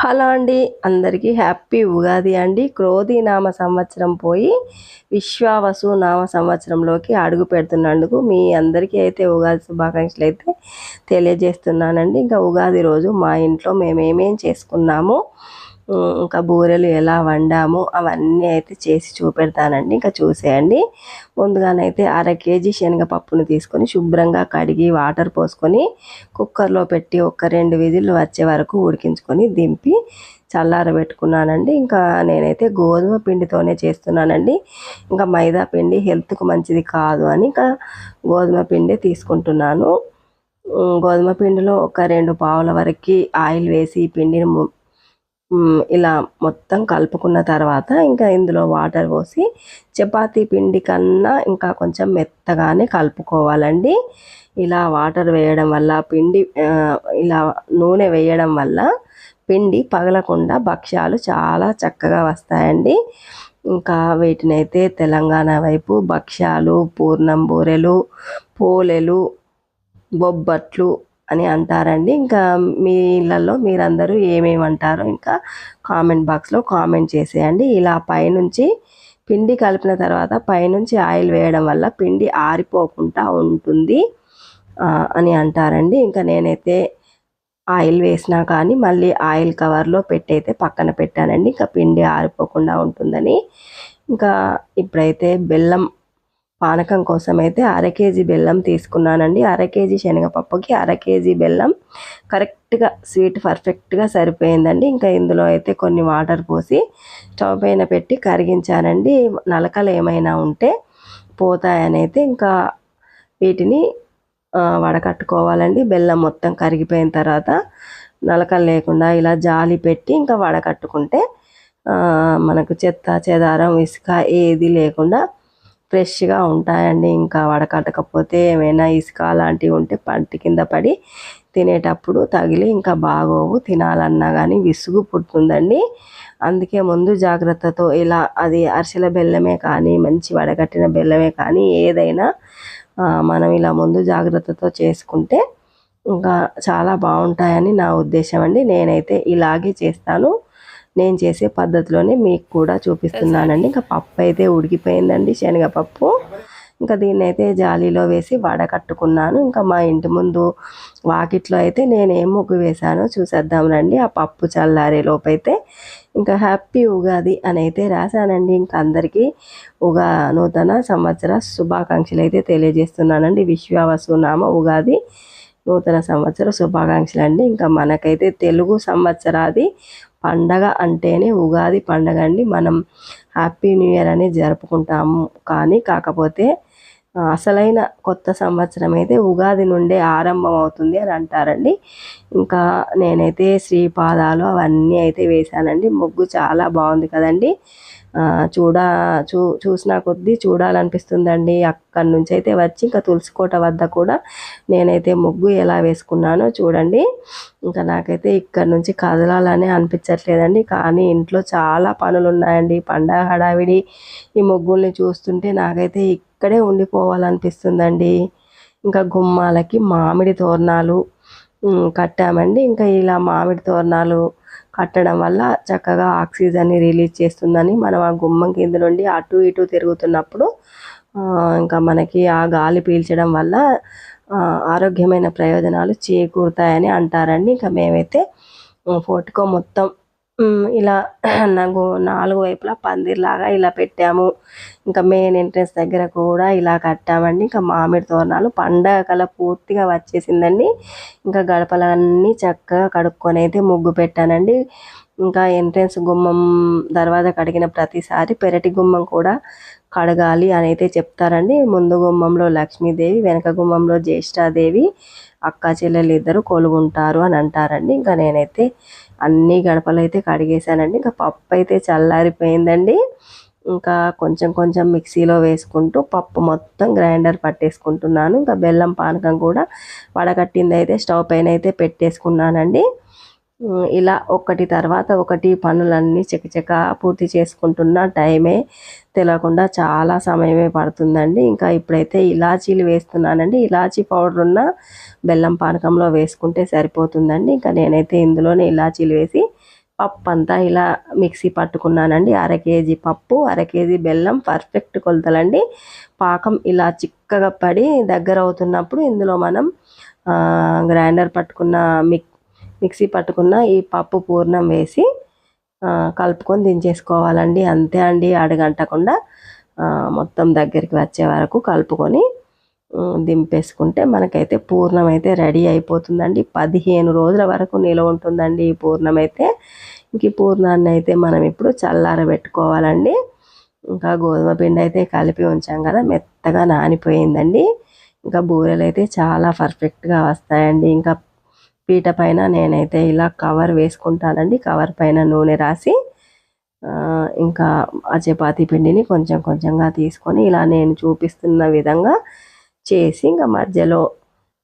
Hello అండి, అందరికీ happy Ugadi అండి. క్రోధి నామ సంవత్సరం పోయి విశ్వావసు నామ సంవత్సరంలోకి అడుగు పెడుతున్నందుకు మీ అందరికీ అయితే ఉగాది శుభాకాంక్షలు అయితే తెలియజేస్తున్నానండి. ఇంకా ఉగాది రోజు మా ఇంట్లో మేమేమేం చేసుకున్నాము, ఇంకా బూరెలు ఎలా వండాము అవన్నీ అయితే చేసి చూపెడతానండి. ఇంకా చూసేయండి. ముందుగానైతే 1/2 కేజీ శనగపప్పును తీసుకొని శుభ్రంగా కడిగి వాటర్ పోసుకొని కుక్కర్లో పెట్టి ఒక 2 విజిల్లు వచ్చే వరకు ఉడికించుకొని దింపి చల్లారబెట్టుకున్నానండి. ఇంకా నేనైతే గోధుమ పిండితోనే చేస్తున్నానండి. ఇంకా మైదా పిండి హెల్త్కు మంచిది కాదు అని ఇంకా గోధుమ పిండి తీసుకుంటున్నాను. గోధుమ పిండిలో ఒక 2 పావుల వరకు ఆయిల్ వేసి పిండిని ఇలా మొత్తం కలుపుకున్న తర్వాత ఇంకా ఇందులో వాటర్ పోసి చపాతీ పిండి కన్నా ఇంకా కొంచెం మెత్తగానే కలుపుకోవాలండి. ఇలా వాటర్ వేయడం వల్ల ఇలా నూనె వేయడం వల్ల పిండి పగలకుండా భక్ష్యాలు చాలా చక్కగా వస్తాయండి. ఇంకా వీటినైతే తెలంగాణ వైపు భక్ష్యాలు, పూర్ణం బూరెలు, పోలెలు, బొబ్బట్లు అని అంటారండి. ఇంకా మీ ఇళ్ళల్లో మీరందరూ ఏమేమి అంటారో ఇంకా కామెంట్ బాక్స్లో కామెంట్ చేసేయండి. ఇలా పైనుంచి పిండి కలిపిన తర్వాత పైనుంచి ఆయిల్ వేయడం వల్ల పిండి ఆరిపోకుండా ఉంటుంది అని అంటారండి. ఇంకా నేనైతే ఆయిల్ వేసినా కానీ మళ్ళీ ఆయిల్ కవర్లో పెట్టయితే పక్కన పెట్టానండి, ఇంకా పిండి ఆరిపోకుండా ఉంటుందని. ఇంకా ఇప్పుడైతే బెల్లం పానకం కోసం అయితే 1/2 కేజీ బెల్లం తీసుకున్నానండి. 1/2 కేజీ శనగపప్పుకి 1/2 కేజీ బెల్లం కరెక్ట్గా స్వీట్ పర్ఫెక్ట్గా సరిపోయిందండి. ఇంకా ఇందులో అయితే కొన్ని వాటర్ పోసి స్టవ్ పైన పెట్టి కరిగించానండి. నలకలు ఏమైనా ఉంటే పోతాయని అయితే ఇంకా వీటిని వడకట్టుకోవాలండి. బెల్లం మొత్తం కరిగిపోయిన తర్వాత నలకలు లేకుండా ఇలా జాలి పెట్టి ఇంకా వడకట్టుకుంటే మనకు చెత్త చెదారం ఇసుక ఏది లేకుండా ఫ్రెష్గా ఉంటాయండి. ఇంకా వడకట్టకపోతే ఏమైనా ఇసుక అలాంటివి ఉంటే పంటి కింద పడి తినేటప్పుడు తగిలి ఇంకా బాగోవు, తినాలన్నా కానీ విసుగు పుడుతుందండి. అందుకే ముందు జాగ్రత్తతో ఇలా అది అరిసెల బెల్లమే కానీ మంచి వడకట్టిన బెల్లమే కానీ ఏదైనా మనం ఇలా ముందు జాగ్రత్తతో చేసుకుంటే ఇంకా చాలా బాగుంటాయని నా ఉద్దేశం అండి. నేనైతే ఇలాగే చేస్తాను. నేను చేసే పద్ధతిలోనే మీకు కూడా చూపిస్తున్నానండి. ఇంకా పప్పు అయితే ఉడికిపోయిందండి, శనగపప్పు. ఇంకా దీన్ని అయితే జాలీలో వేసి వడకట్టుకున్నాను. ఇంకా మా ఇంటి ముందు వాకిట్లో అయితే నేను ఏం ముగ్గు వేశానో చూసేద్దాం రండి. ఆ పప్పు చల్లారే లోపైతే ఇంకా హ్యాపీ ఉగాది అని అయితే రాశానండి. ఇంకా అందరికీ నూతన సంవత్సర శుభాకాంక్షలు అయితే తెలియజేస్తున్నానండి. విశ్వావసు నామ ఉగాది నూతన సంవత్సర శుభాకాంక్షలు అండి. ఇంకా మనకైతే తెలుగు సంవత్సరాది పండగ అంటేనే ఉగాది పండగ అండి. మనం హ్యాపీ న్యూ ఇయర్ అని జరుపుకుంటాము, కాకపోతే అసలైన కొత్త సంవత్సరం అయితే ఉగాది నుండే ఆరంభం అవుతుంది అని అంటారండి. ఇంకా నేనైతే శ్రీపాదాలు అవన్నీ అయితే వేశానండి. ముగ్గు చాలా బాగుంది కదండి. చూసిన కొద్దీ చూడాలనిపిస్తుందండి. అక్కడి నుంచి అయితే వచ్చి ఇంకా తులసికోట వద్ద కూడా నేనైతే ముగ్గు ఎలా వేసుకున్నానో చూడండి. ఇంకా నాకైతే ఇక్కడ నుంచి కదలాలని అనిపించట్లేదండి, కానీ ఇంట్లో చాలా పనులు ఉన్నాయండి. పండగ హడావిడి ఈ ముగ్గుల్ని చూస్తుంటే నాకైతే ఇక్కడే ఉండిపోవాలనిపిస్తుందండి. ఇంకా గుమ్మాలకి మామిడి తోరణాలు కట్టామండి. ఇంకా ఇలా మామిడి తోరణాలు కట్టడం వల్ల చక్కగా ఆక్సిజన్ని రిలీజ్ చేస్తుందని మనం ఆ గుమ్మం కింద నుండి అటు ఇటు తిరుగుతున్నప్పుడు ఇంకా మనకి ఆ గాలి పీల్చడం వల్ల ఆరోగ్యమైన ప్రయోజనాలు చేకూరుతాయని అంటారండి. ఇంకా మేమైతే ఫోటోకో మొత్తం ఇలా 4 వైపులా పందిర్లాగా ఇలా పెట్టాము. ఇంకా మెయిన్ ఎంట్రెన్స్ దగ్గర కూడా ఇలా కట్టామండి. ఇంకా మామిడి తోరణాలు పండగ కల పూర్తిగా వచ్చేసిందండి. ఇంకా గడపలన్నీ చక్కగా కడుక్కొని అయితే ముగ్గు పెట్టానండి. ఇంకా ఎంట్రెన్స్ గుమ్మం దర్వాజా కడిగిన ప్రతిసారి పెరటి గుమ్మం కూడా కడగాలి అని అయితే చెప్తారండి. ముందు గుమ్మంలో లక్ష్మీదేవి, వెనక గుమ్మంలో జ్యేష్ఠాదేవి, అక్క చెల్లెలు ఇద్దరు కొలుగుంటారు అని అంటారండి. ఇంకా నేనైతే అన్ని గడపలు అయితే కడిగేశానండి. ఇంకా పప్పు అయితే చల్లారిపోయిందండి. ఇంకా కొంచెం కొంచెం మిక్సీలో వేసుకుంటూ పప్పు మొత్తం గ్రైండర్ పట్టేసుకుంటున్నాను. ఇంకా బెల్లం పానకం కూడా వడకట్టింది అయితే స్టవ్ పైన అయితే పెట్టేసుకున్నానండి. ఇలా ఒకటి తర్వాత ఒకటి పనులన్నీ చకచక పూర్తి చేసుకుంటున్న టైమే తెలియకుండా చాలా సమయమే పడుతుందండి. ఇంకా ఇప్పుడైతే ఇలాచీలు వేస్తున్నానండి. ఇలాచీ పౌడర్ ఉన్న బెల్లం పానకంలో వేసుకుంటే సరిపోతుందండి. ఇంకా నేనైతే ఇందులోనే ఇలాచీలు వేసి పప్పు అంతా ఇలా మిక్సీ పట్టుకున్నానండి. 1/2 కేజీ పప్పు, 1/2 కేజీ బెల్లం, పర్ఫెక్ట్ కొలతలండి. పాకం ఇలా చిక్కగా పడి దగ్గర అవుతున్నప్పుడు ఇందులో మనం గ్రైండర్ పట్టుకున్న మిక్సీ పట్టుకున్న ఈ పప్పు పూర్ణం వేసి కలుపుకొని దించేసుకోవాలండి. అంతే అండి, అడుగంటకుండా మొత్తం దగ్గరికి వచ్చే వరకు కలుపుకొని దింపేసుకుంటే మనకైతే పూర్ణం అయితే రెడీ అయిపోతుందండి. 15 రోజుల వరకు నిల్వ ఉంటుందండి ఈ పూర్ణం అయితే. ఇంక ఈ పూర్ణాన్ని అయితే మనం ఇప్పుడు చల్లారబెట్టుకోవాలండి. ఇంకా గోధుమ పిండి అయితే కలిపి ఉంచాం కదా, మెత్తగా నానిపోయిందండి. ఇంకా బూరెలు అయితే చాలా పర్ఫెక్ట్గా వస్తాయండి. ఇంకా పీట పైన నేనైతే ఇలా కవర్ వేసుకుంటానండి. కవర్ పైన నూనె రాసి ఇంకా ఆ చపాతీ పిండిని కొంచెం కొంచెంగా తీసుకొని ఇలా నేను చూపిస్తున్న విధంగా చేసి ఇంకా మధ్యలో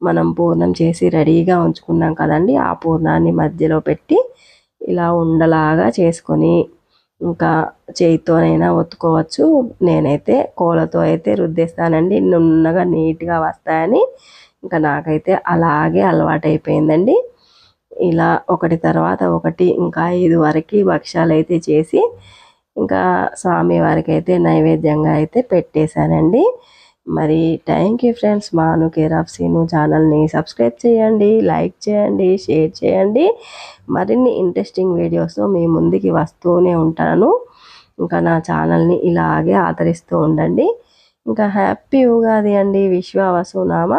మనం పూర్ణం చేసి రెడీగా ఉంచుకున్నాం కదండి, ఆ పూర్ణాన్ని మధ్యలో పెట్టి ఇలా ఉండలాగా చేసుకొని ఇంకా చేతితోనైనా ఒత్తుకోవచ్చు. నేనైతే కోలతో అయితే రుద్దేస్తానండి, నున్నగా నీట్గా వస్తాయని. ఇంకా నాకైతే అలాగే అలవాటైపోయిందండి. ఇలా ఒకటి తర్వాత ఒకటి ఇంకా 5 వరకు భక్ష్యాలు అయితే చేసి ఇంకా స్వామి వారికి అయితే నైవేద్యంగా అయితే పెట్టేశానండి. మరి థ్యాంక్ యూ ఫ్రెండ్స్. మాను కేర్ ఆఫ్ సీను ఛానల్ని సబ్స్క్రైబ్ చేయండి, లైక్ చేయండి, షేర్ చేయండి. మరిన్ని ఇంట్రెస్టింగ్ వీడియోస్ మీ ముందుకి వస్తూనే ఉంటాను. ఇంకా నా ఛానల్ని ఇలాగే ఆదరిస్తూ ఉండండి. ఇంకా హ్యాపీ ఉగాది అండి. విశ్వావసునామ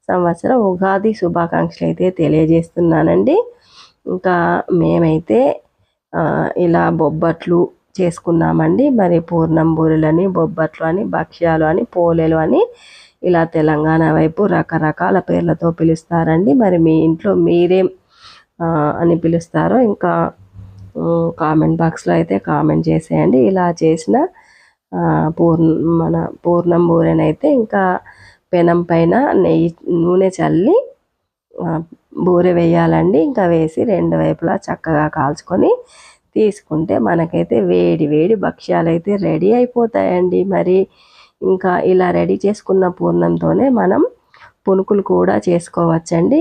సంవత్సర ఉగాది శుభాకాంక్షలు అయితే తెలియజేస్తున్నానండి. ఇంకా మేమైతే ఇలా బొబ్బట్లు చేసుకున్నామండి. మరి పూర్ణం బూరెలని, బొబ్బట్లు అని, భక్ష్యాలు అని, పోలేలు అని ఇలా తెలంగాణ వైపు రకరకాల పేర్లతో పిలుస్తారండి. మరి మీ ఇంట్లో మీరేం అని పిలుస్తారో ఇంకా కామెంట్ బాక్స్లో అయితే కామెంట్ చేసేయండి. ఇలా చేసిన మన పూర్ణం బూరెనైతే ఇంకా పెనం పైన నూనె చల్లి బూరె వేయాలండి. ఇంకా వేసి 2 వైపులా చక్కగా కాల్చుకొని తీసుకుంటే మనకైతే వేడి వేడి భక్ష్యాలు అయితే రెడీ అయిపోతాయండి. మరి ఇంకా ఇలా రెడీ చేసుకున్న పూర్ణంతోనే మనం పునుకులు కూడా చేసుకోవచ్చండి.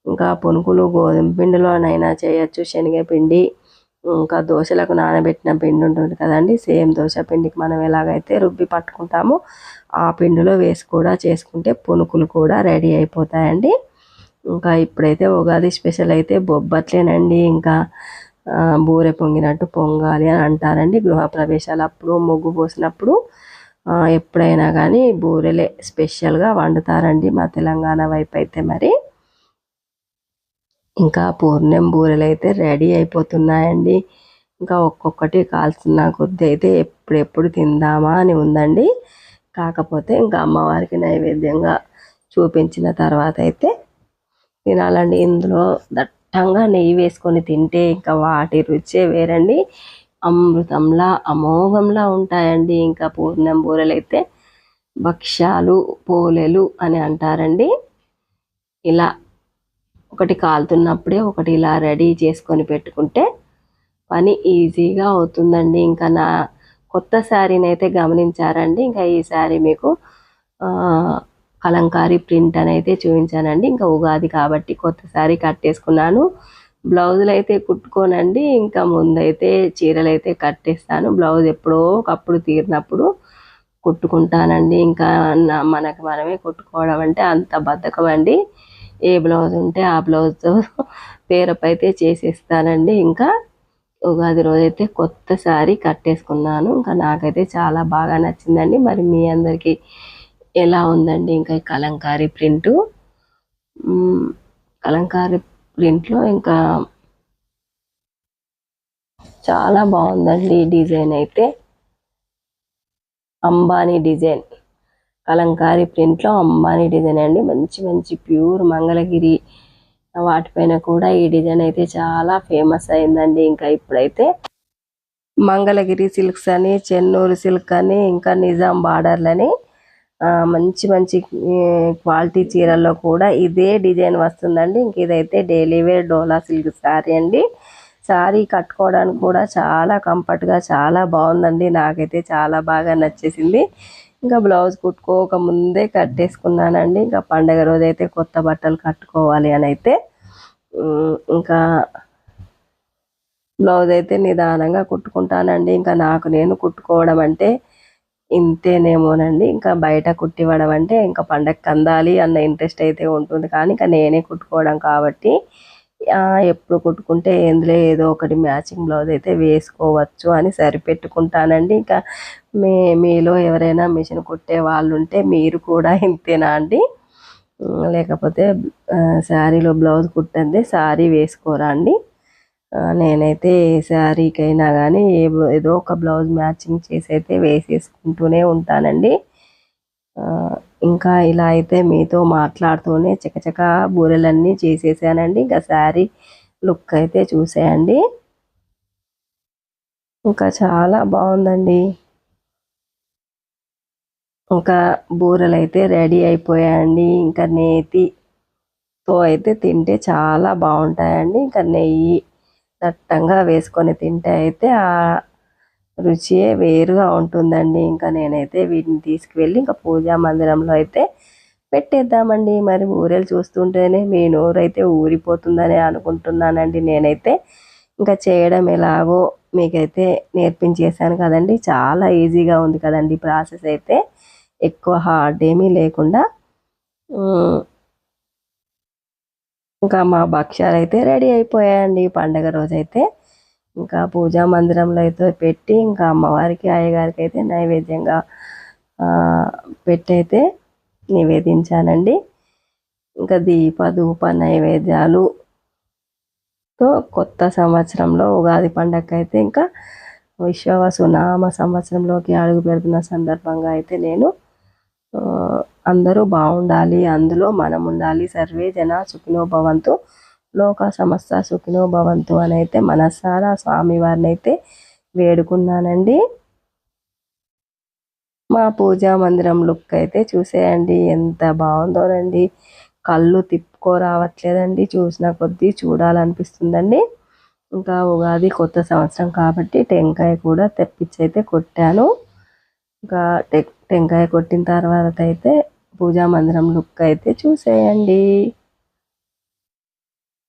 ఇంకా పునుకులు గోధుమ పిండిలోనైనా చేయొచ్చు, శనగపిండి, ఇంకా దోశలకు నానబెట్టిన పిండి ఉంటుంది కదండి, సేమ్ దోశ పిండికి మనం ఎలాగైతే రుబ్బి పట్టుకుంటామో ఆ పిండిలో వేసి కూడా చేసుకుంటే పునుకులు కూడా రెడీ అయిపోతాయండి. ఇంకా ఇప్పుడైతే ఉగాది స్పెషల్ అయితే బొబ్బట్లేనండి. ఇంకా బూరె పొంగినట్టు పొంగాలి అని అంటారండి. గృహప్రవేశాలు అప్పుడు, ముగ్గు పోసినప్పుడు, ఎప్పుడైనా కానీ బూరెలే స్పెషల్గా వండుతారండి మా తెలంగాణ వైపు అయితే. మరి ఇంకా పూర్ణం బూరెలు అయితే రెడీ అయిపోతున్నాయండి. ఇంకా ఒక్కొక్కటి కాల్చున్న కొద్ది అయితే ఎప్పుడెప్పుడు తిందామా అని ఉందండి. కాకపోతే ఇంకా అమ్మవారికి నైవేద్యంగా చూపించిన తర్వాత అయితే తినాలండి. ఇందులో దట్టంగా నెయ్యి వేసుకొని తింటే ఇంకా వాటి రుచే వేరండి. అమృతంలా అమోఘంలా ఉంటాయండి. ఇంకా పూర్ణం బూరెలు అయితే భక్ష్యాలు, పోలేలు అని అంటారండి. ఇలా ఒకటి కాలుతున్నప్పుడే ఒకటి ఇలా రెడీ చేసుకొని పెట్టుకుంటే పని ఈజీగా అవుతుందండి. ఇంకా నా కొత్త శారీని అయితే గమనించారండి. ఇంకా ఈ శారీ మీకు కలంకారీ ప్రింట్ అని అయితే చూపించానండి. ఇంకా ఉగాది కాబట్టి కొత్త శారీ కట్టేసుకున్నాను. బ్లౌజులు అయితే కుట్టుకోనండి. ఇంకా ముందైతే చీరలు అయితే కట్టేస్తాను. బ్లౌజ్ ఎప్పుడో ఒకప్పుడు తీరినప్పుడు కుట్టుకుంటానండి. ఇంకా మనకు మనమే కుట్టుకోవడం అంటే అంత బద్ధకం అండి. ఏ బ్లౌజ్ ఉంటే ఆ బ్లౌజ్తో పేరప్ అయితే చేసేస్తానండి. ఇంకా ఉగాది రోజైతే కొత్త శారీ కట్టేసుకున్నాను. ఇంకా నాకైతే చాలా బాగా నచ్చిందండి. మరి మీ అందరికీ ఎలా ఉందండి? ఇంకా ఈ కలంకారీ ప్రింటు, కలంకారీ ప్రింట్లో ఇంకా చాలా బాగుందండి డిజైన్ అయితే. అంబానీ డిజైన్, కలంకారీ ప్రింట్లో అంబానీ డిజైన్ అండి. మంచి మంచి ప్యూర్ మంగళగిరి వాటిపైన కూడా ఈ డిజైన్ అయితే చాలా ఫేమస్ అయిందండి. ఇంకా ఇప్పుడైతే మంగళగిరి సిల్క్స్ అని, చెన్నూరు సిల్క్ అని, ఇంకా నిజాం బార్డర్లని మంచి మంచి క్వాలిటీ చీరల్లో కూడా ఇదే డిజైన్ వస్తుందండి. ఇంక ఇదైతే డైలీ వేర్ డోలా సిల్క్ శారీ అండి. శారీ కట్టుకోవడానికి కూడా చాలా కంఫర్ట్గా చాలా బాగుందండి. నాకైతే చాలా బాగా నచ్చేసింది. ఇంకా బ్లౌజ్ కుట్టుకోక ముందే కట్టేసుకున్నానండి. ఇంకా పండగ రోజైతే కొత్త బట్టలు కట్టుకోవాలి అని అయితే ఇంకా బ్లౌజ్ అయితే నిదానంగా కుట్టుకుంటానండి. ఇంకా నాకు నేను కుట్టుకోవడం అంటే ఇంతేనేమోనండి. ఇంకా బయట కుట్టివ్వడం అంటే ఇంకా పండగకి అందాలి అన్న ఇంట్రెస్ట్ అయితే ఉంటుంది. కానీ ఇంకా నేనే కుట్టుకోవడం కాబట్టి ఎప్పుడు కుట్టుకుంటే ఇందులో ఏదో ఒకటి మ్యాచింగ్ బ్లౌజ్ అయితే వేసుకోవచ్చు అని సరిపెట్టుకుంటానండి. ఇంకా మీలో ఎవరైనా మిషన్ కుట్టే వాళ్ళు ఉంటే మీరు కూడా ఇంతేనా అండి? లేకపోతే శారీలో బ్లౌజ్ కుట్టందే శారీ వేసుకోరా అండి? నేనైతే ఏ శారీకైనా కానీ ఏదో ఒక బ్లౌజ్ మ్యాచింగ్ చేసి అయితే వేసేసుకుంటూనే ఉంటానండి. ఇంకా ఇలా అయితే మీతో మాట్లాడుతూనే చకచకా బూరెలన్నీ చేసేసానండి. ఇంకా శారీ లుక్ అయితే చూసేయండి, ఇంకా చాలా బాగుందండి. ఇంకా బూరెలు అయితే రెడీ అయిపోయాయండి. ఇంకా నేతితో అయితే తింటే చాలా బాగుంటాయండి. ఇంకా నెయ్యి దట్టంగా వేసుకొని తింటే అయితే ఆ రుచియే వేరుగా ఉంటుందండి. ఇంకా నేనైతే వీటిని తీసుకువెళ్ళి ఇంకా పూజా మందిరంలో అయితే పెట్టేద్దామండి. మరి బూరెలు చూస్తుంటేనే మీ నోరైతే ఊరిపోతుందని అనుకుంటున్నానండి. నేనైతే ఇంకా చేయడం ఎలాగో మీకైతే నేర్పించేశాను కదండి. చాలా ఈజీగా ఉంది కదండి ప్రాసెస్ అయితే, ఎక్కువ హార్డ్ ఏమీ లేకుండా. ఇంకా మా భక్ష్యాలు అయితే రెడీ అయిపోయాయండి పండగ రోజైతే. ఇంకా పూజా మందిరంలో అయితే పెట్టి ఇంకా అమ్మవారికి అయ్యగారికి అయితే నైవేద్యంగా పెట్టయితే నివేదించానండి. ఇంకా ధూప నైవేద్యాలుతో కొత్త సంవత్సరంలో ఉగాది పండగ అయితే ఇంకా విశ్వావసు నామ సంవత్సరంలోకి అడుగు పెడుతున్న సందర్భంగా అయితే నేను అందరూ బాగుండాలి, అందులో మనం ఉండాలి, సర్వే జన సుఖినో భవంతు, లోక సమస్త సుఖినో భవంతు అని అయితే మనసారా స్వామివారిని అయితే వేడుకున్నానండి. మా పూజా మందిరం లుక్ అయితే చూసేయండి ఎంత బాగుందోనండి. కళ్ళు తిప్పుకోరావట్లేదండి, చూసిన కొద్దీ చూడాలనిపిస్తుందండి. ఇంకా ఉగాది కొత్త సంవత్సరం కాబట్టి టెంకాయ కూడా తెప్పించైతే కొట్టాను. ఇంకా టెంకాయ కొట్టిన తర్వాత అయితే పూజా మందిరం లుక్ అయితే చూసేయండి.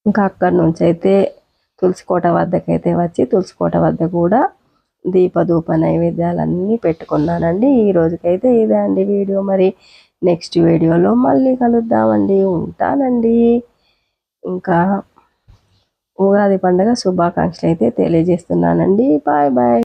ఇంకా అక్కడి నుంచి అయితే తులసికోట వద్దకైతే వచ్చి తులసికోట వద్ద కూడా ధూప నైవేద్యాలన్నీ పెట్టుకున్నానండి. ఈ రోజుకైతే ఇదే అండి వీడియో. మరి నెక్స్ట్ వీడియోలో మళ్ళీ కలుద్దామండి. ఉంటానండి. ఇంకా ఉగాది పండుగ శుభాకాంక్షలు అయితే తెలియజేస్తున్నానండి. Bye bye.